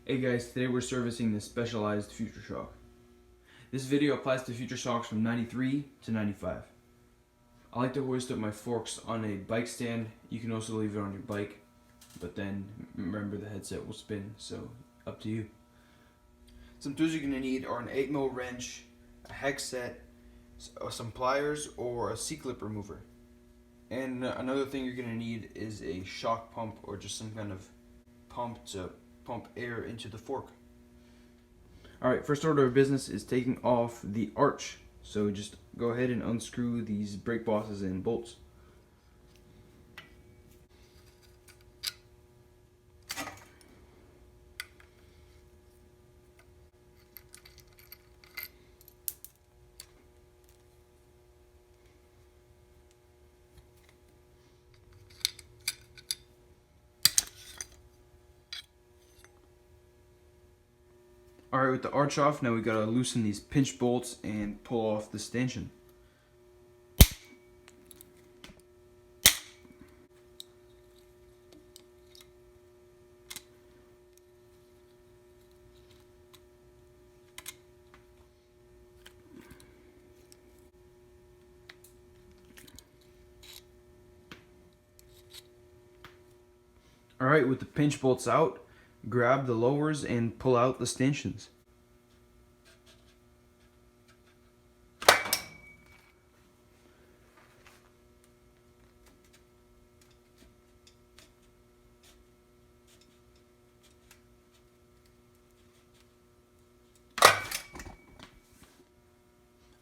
Hey guys, today we're servicing the specialized Future Shock. This video applies to Future Shocks from 93 to 95. I like to hoist up my forks on a bike stand. You can also leave it on your bike, but then remember the headset will spin, so up to you. Some tools you're going to need are an 8mm wrench, a hex set, some pliers, or a C-clip remover. And another thing you're going to need is a shock pump or just some kind of pump to pump air into the fork. Alright, first order of business is taking off the arch. So just go ahead and unscrew these brake bosses and bolts. Alright, with the arch off, now we gotta loosen these pinch bolts and pull off the stanchion. Alright, with the pinch bolts out, grab the lowers and pull out the stanchions.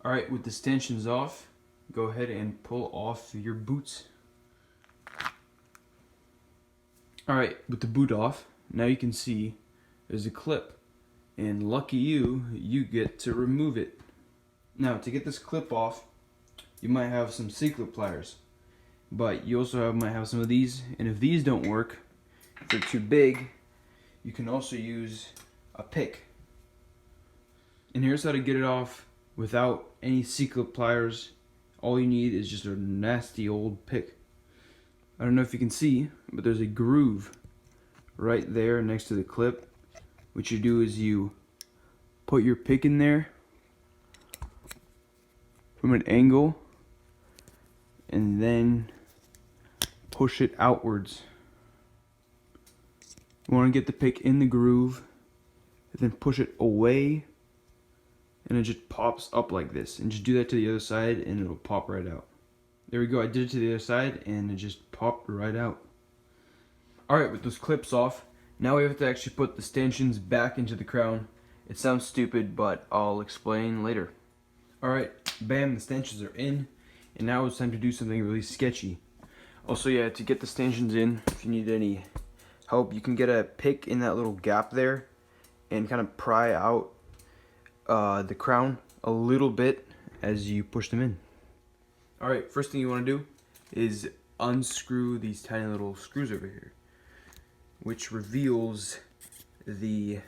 Alright, with the stanchions off, go ahead and pull off your boots. Alright, with the boot off, now you can see there's a clip. And lucky you, you get to remove it. Now, to get this clip off, you might have some C-clip pliers. But you also might have some of these. And if these don't work, if they're too big, you can also use a pick. And here's how to get it off without any C-clip pliers. All you need is just a nasty old pick. I don't know if you can see, but there's a groove right there next to the clip. What you do is you put your pick in there from an angle and then push it outwards. You want to get the pick in the groove and then push it away, and it just pops up like this. And just do that to the other side and it'll pop right out. There we go, I did it to the other side and it just popped right out. Alright, with those clips off, now we have to actually put the stanchions back into the crown. It sounds stupid, but I'll explain later. Alright, bam, the stanchions are in, and now it's time to do something really sketchy. Also, yeah, to get the stanchions in, if you need any help, you can get a pick in that little gap there and kind of pry out the crown a little bit as you push them in. Alright, first thing you want to do is unscrew these tiny little screws over here, which reveals the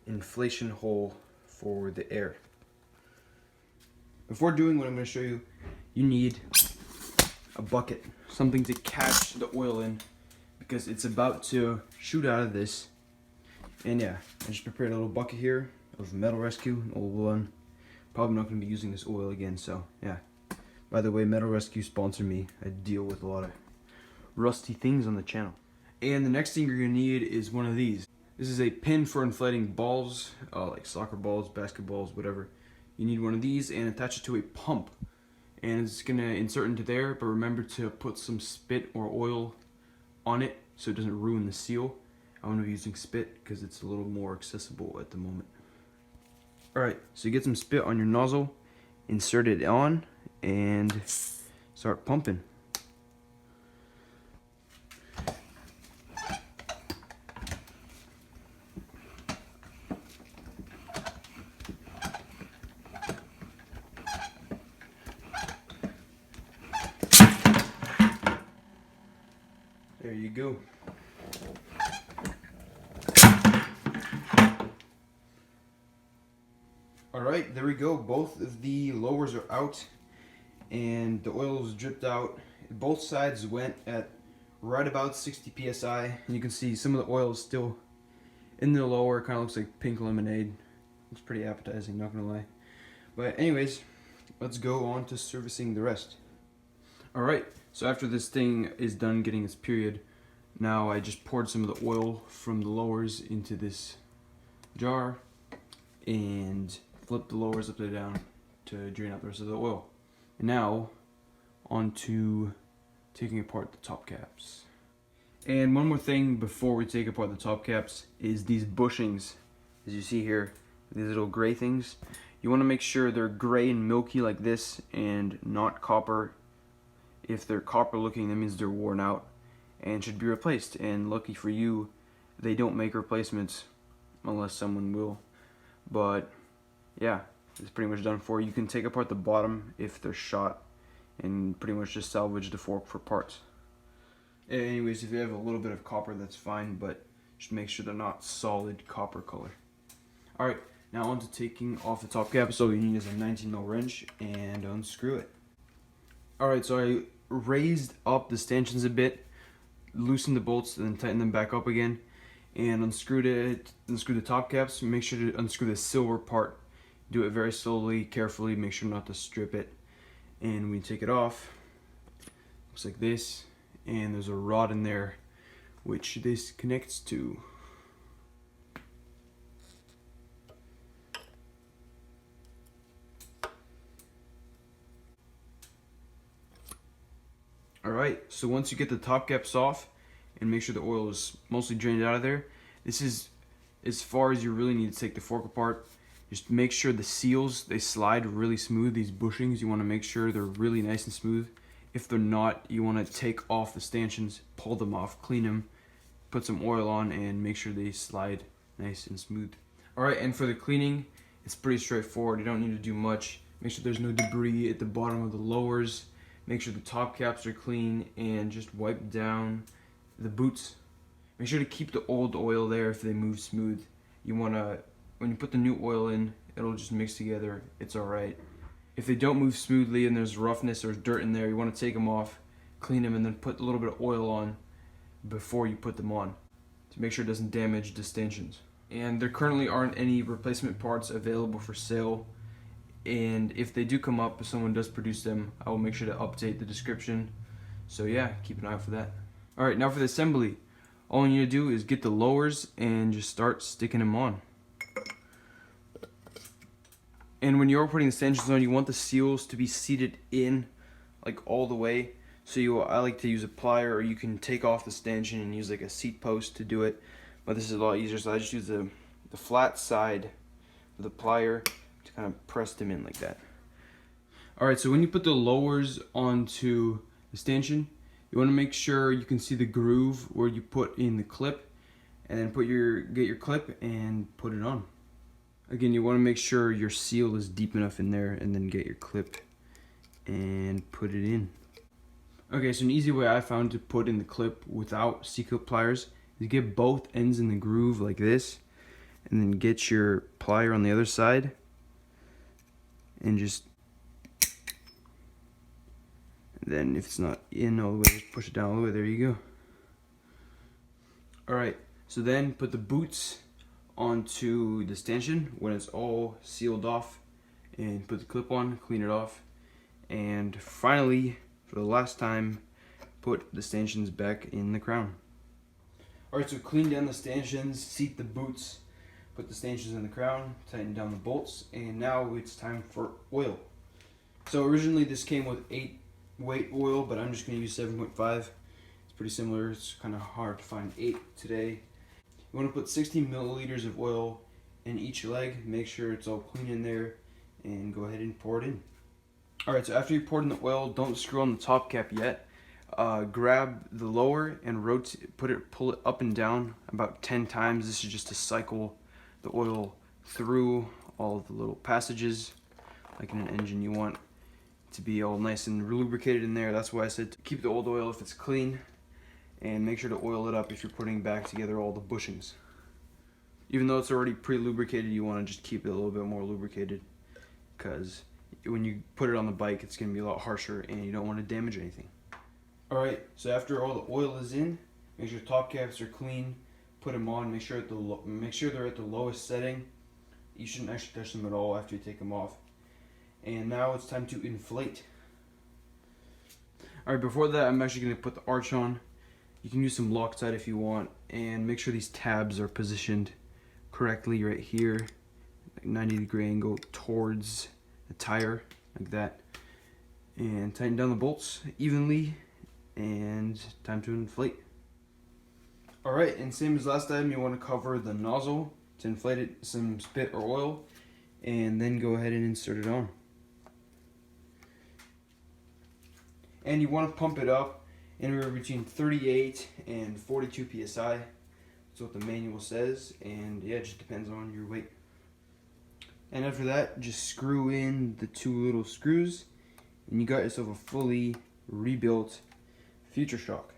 inflation hole for the air. Before doing what I'm going to show you, you need a bucket, something to catch the oil in, because it's about to shoot out of this. And yeah, I just prepared a little bucket here of Metal Rescue, an old one. Probably not going to be using this oil again, so yeah. By the way, Metal Rescue sponsored me. I deal with a lot of rusty things on the channel. And the next thing you're going to need is one of these. This is a pin for inflating balls, like soccer balls, basketballs, whatever. You need one of these and attach it to a pump. And it's going to insert into there, but remember to put some spit or oil on it so it doesn't ruin the seal. I'm going to be using spit because it's a little more accessible at the moment. Alright, so you get some spit on your nozzle, insert it on, and start pumping. There you go. Alright, there we go. Both of the lowers are out and the oil is dripped out. Both sides went at right about 60 psi, and you can see some of the oil is still In the lower, it kind of looks like pink lemonade. It's pretty appetizing, not gonna lie. But anyways, let's go on to servicing the rest. Alright, so after this thing is done getting its period, now I just poured some of the oil from the lowers into this jar and flipped the lowers upside down to drain out the rest of the oil. And now, on to taking apart the top caps. And one more thing before we take apart the top caps is these bushings. As you see here, these little gray things. You want to make sure they're gray and milky like this and not copper. If they're copper looking, that means they're worn out and should be replaced. And lucky for you, they don't make replacements unless someone will. But yeah, it's pretty much done for. You can take apart the bottom if they're shot and pretty much just salvage the fork for parts. Anyways, if you have a little bit of copper, that's fine, but just make sure they're not solid copper color. Alright, now on to taking off the top cap. So you need is a 19mm wrench and unscrew it. Alright, so I raised up the stanchions a bit, loosened the bolts, and then tightened them back up again, and unscrewed the top caps. Make sure to unscrew the silver part. Do it very slowly, carefully, make sure not to strip it. And when you take it off, looks like this, and there's a rod in there which this connects to. Alright, so once you get the top caps off and make sure the oil is mostly drained out of there, this is as far as you really need to take the fork apart. Just make sure the seals, they slide really smooth. These bushings, you want to make sure they're really nice and smooth. If they're not, you want to take off the stanchions, pull them off, clean them, put some oil on, and make sure they slide nice and smooth. Alright, and for the cleaning, it's pretty straightforward. You don't need to do much. Make sure there's no debris at the bottom of the lowers. Make sure the top caps are clean, and just wipe down the boots. Make sure to keep the old oil there if they move smooth. You want to, when you put the new oil in, it'll just mix together. It's alright. If they don't move smoothly and there's roughness or dirt in there, you want to take them off, clean them, and then put a little bit of oil on before you put them on to make sure it doesn't damage the stanchions. And there currently aren't any replacement parts available for sale. And if they do come up, if someone does produce them, I will make sure to update the description. So yeah, keep an eye out for that. Alright, now for the assembly. All you need to do is get the lowers and just start sticking them on. And when you're putting the stanchions on, you want the seals to be seated in, like all the way. So I like to use a plier, or you can take off the stanchion and use like a seat post to do it. But this is a lot easier, so I just use the flat side of the plier to kind of press them in like that. Alright, so when you put the lowers onto the stanchion, you want to make sure you can see the groove where you put in the clip, and then get your clip and put it on. Again, you want to make sure your seal is deep enough in there, and then get your clip and put it in. Okay, so an easy way I found to put in the clip without C-clip pliers is get both ends in the groove like this, and then get your plier on the other side and just, then if it's not in all the way, just push it down all the way. There you go. Alright, so then put the boots onto the stanchion when it's all sealed off, and put the clip on, clean it off, and finally, for the last time, put the stanchions back in the crown. Alright, so clean down the stanchions, seat the boots, put the stanchions in the crown, tighten down the bolts, and now it's time for oil. So originally this came with 8 weight oil, but I'm just going to use 7.5. It's pretty similar. It's kind of hard to find 8 today. You want to put 60 milliliters of oil in each leg. Make sure it's all clean in there, and go ahead and pour it in. Alright, so after you pour in the oil, don't screw on the top cap yet. Grab the lower and pull it up and down about 10 times. This is just to cycle the oil through all of the little passages. Like in an engine, you want to be all nice and lubricated in there. That's why I said to keep the old oil if it's clean, and make sure to oil it up if you're putting back together all the bushings. Even though it's already pre-lubricated, you want to just keep it a little bit more lubricated, because when you put it on the bike, it's going to be a lot harsher and you don't want to damage anything. Alright, so after all the oil is in, make sure top caps are clean, put them on. Make sure they're at the lowest setting. You shouldn't actually touch them at all after you take them off. And now it's time to inflate. Alright, before that, I'm actually going to put the arch on. You can use some Loctite if you want, and make sure these tabs are positioned correctly right here, like 90-degree angle towards the tire, like that. And tighten down the bolts evenly, and time to inflate. Alright, and same as last time, you want to cover the nozzle to inflate it, some spit or oil, and then go ahead and insert it on. And you want to pump it up anywhere between 38 and 42 psi. That's what the manual says, and yeah, it just depends on your weight. And after that, just screw in the 2 little screws, and you got yourself a fully rebuilt future shock.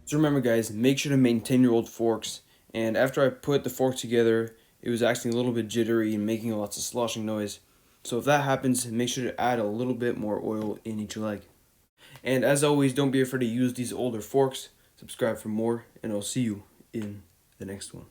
So remember guys, make sure to maintain your old forks, and after I put the fork together, it was acting a little bit jittery and making lots of sloshing noise. So if that happens, make sure to add a little bit more oil in each leg. And as always, don't be afraid to use these older forks. Subscribe for more, and I'll see you in the next one.